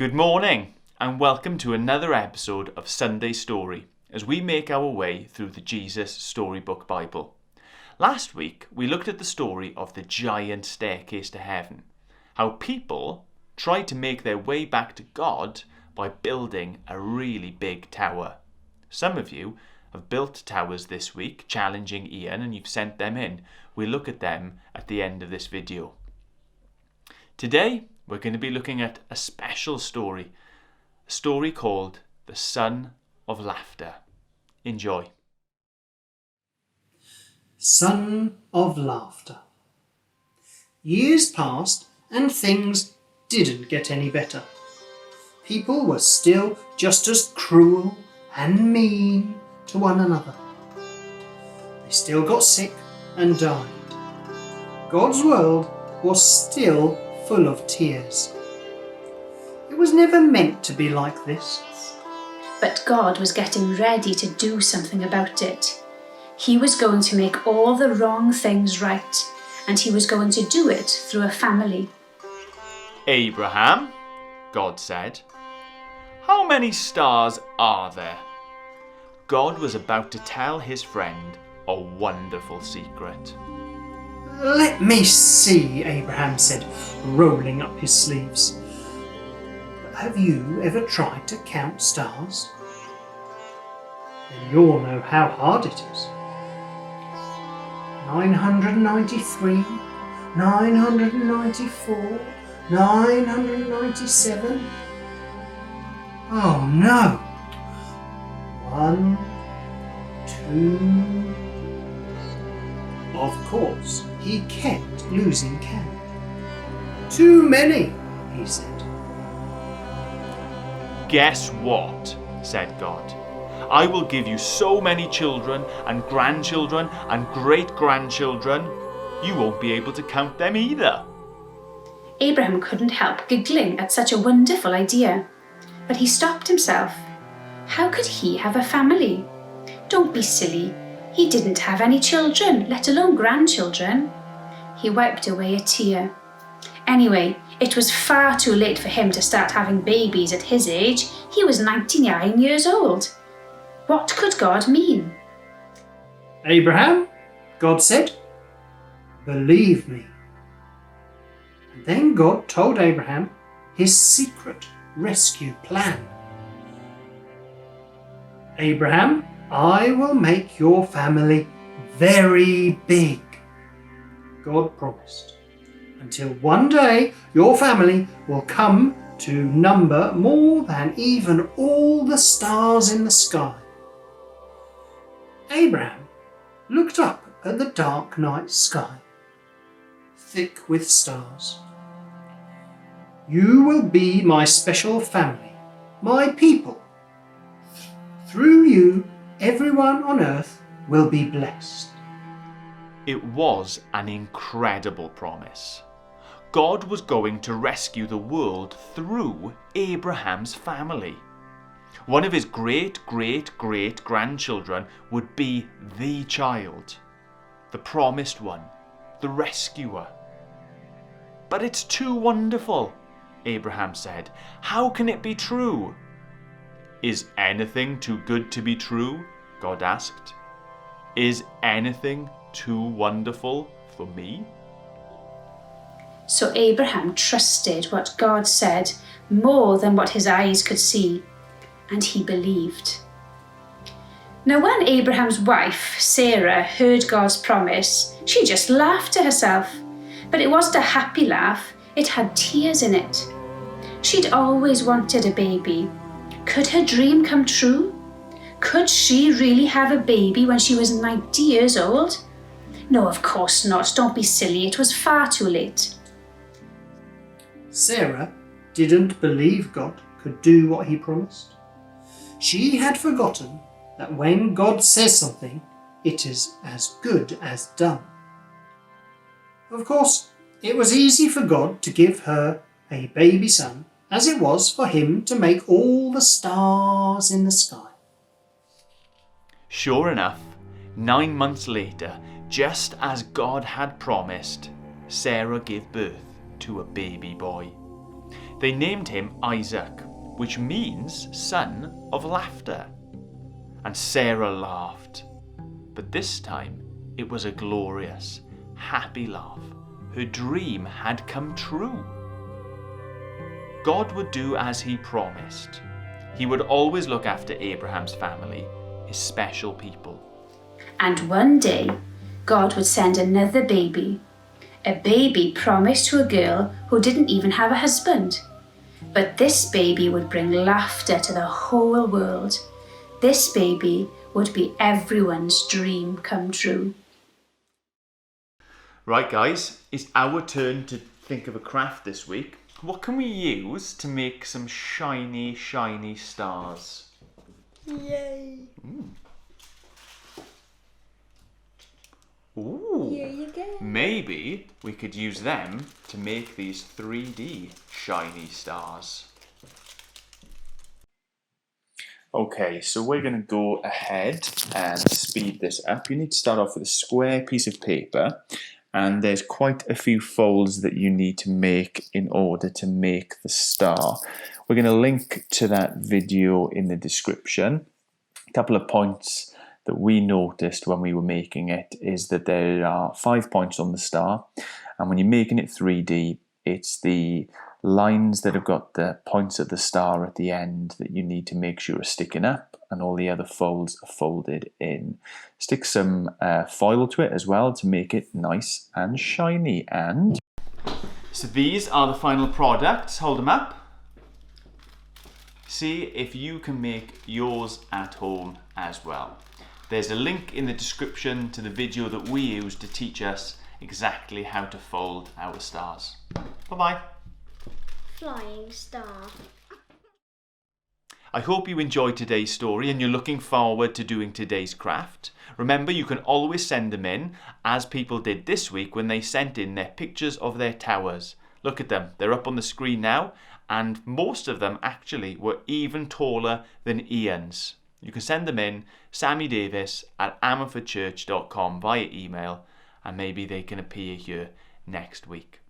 Good morning and welcome to another episode of Sunday Story as we make our way through the Jesus Storybook Bible. Last week we looked at the story of the giant staircase to heaven, how people tried to make their way back to God by building a really big tower. Some of you have built towers this week, challenging Ian, and you've sent them in. We'll look at them at the end of this video. Today we're going to be looking at a special story, a story called The Son of Laughter. Enjoy. Son of Laughter. Years passed and things didn't get any better. People were still just as cruel and mean to one another. They still got sick and died. God's world was still full of tears. It was never meant to be like this. But God was getting ready to do something about it. He was going to make all the wrong things right, and he was going to do it through a family. Abraham, God said, how many stars are there? God was about to tell his friend a wonderful secret. Let me see, Abraham said, rolling up his sleeves. Have you ever tried to count stars? Then you'll know how hard it is. 993, 994, 997. Oh no! 1, 2... Of course, he kept losing count. Too many, he said. Guess what? Said God. I will give you so many children and grandchildren and great-grandchildren, you won't be able to count them either. Abraham couldn't help giggling at such a wonderful idea, but he stopped himself. How could he have a family? Don't be silly. He didn't have any children, let alone grandchildren. He wiped away a tear. Anyway, it was far too late for him to start having babies at his age. He was 99 years old. What could God mean? Abraham, God said, believe me. And then God told Abraham his secret rescue plan. Abraham, I will make your family very big, God promised, until one day your family will come to number more than even all the stars in the sky. Abraham looked up at the dark night sky, thick with stars. You will be my special family, my people. Through you, everyone on earth will be blessed. It was an incredible promise. God was going to rescue the world through Abraham's family. One of his great-great-great-grandchildren would be the child, the promised one, the rescuer. But it's too wonderful, Abraham said. How can it be true? Is anything too good to be true? God asked. Is anything too wonderful for me? So Abraham trusted what God said more than what his eyes could see, and he believed. Now when Abraham's wife, Sarah, heard God's promise, she just laughed to herself. But it wasn't a happy laugh, it had tears in it. She'd always wanted a baby. Could her dream come true? Could she really have a baby when she was 90 years old? No, of course not. Don't be silly. It was far too late. Sarah didn't believe God could do what he promised. She had forgotten that when God says something, it is as good as done. Of course, it was easy for God to give her a baby son, as it was for him to make all the stars in the sky. Sure enough, 9 months later, just as God had promised, Sarah gave birth to a baby boy. They named him Isaac, which means son of laughter. And Sarah laughed. But this time it was a glorious, happy laugh. Her dream had come true. God would do as he promised. He would always look after Abraham's family, his special people. And one day, God would send another baby. A baby promised to a girl who didn't even have a husband. But this baby would bring laughter to the whole world. This baby would be everyone's dream come true. Right guys, it's our turn to think of a craft this week. What can we use to make some shiny, shiny stars? Yay! Ooh. Here you go. Maybe we could use them to make these 3D shiny stars. Okay, so we're going to go ahead and speed this up. You need to start off with a square piece of paper, and there's quite a few folds that you need to make in order to make the star. We're going to link to that video in the description. A couple of points that we noticed when we were making it is that there are 5 points on the star, and when you're making it 3D, it's the lines that have got the points of the star at the end that you need to make sure are sticking up, and all the other folds are folded in. Stick some foil to it as well to make it nice and shiny. And so these are the final products. Hold them up. See if you can make yours at home as well. There's a link in the description to the video that we used to teach us exactly how to fold our stars. Bye-bye. Flying star. I hope you enjoyed today's story and you're looking forward to doing today's craft. Remember, you can always send them in, as people did this week when they sent in their pictures of their towers. Look at them, they're up on the screen now, and most of them actually were even taller than Ian's. You can send them in, sammydavis@ammerfordchurch.com via email, and maybe they can appear here next week.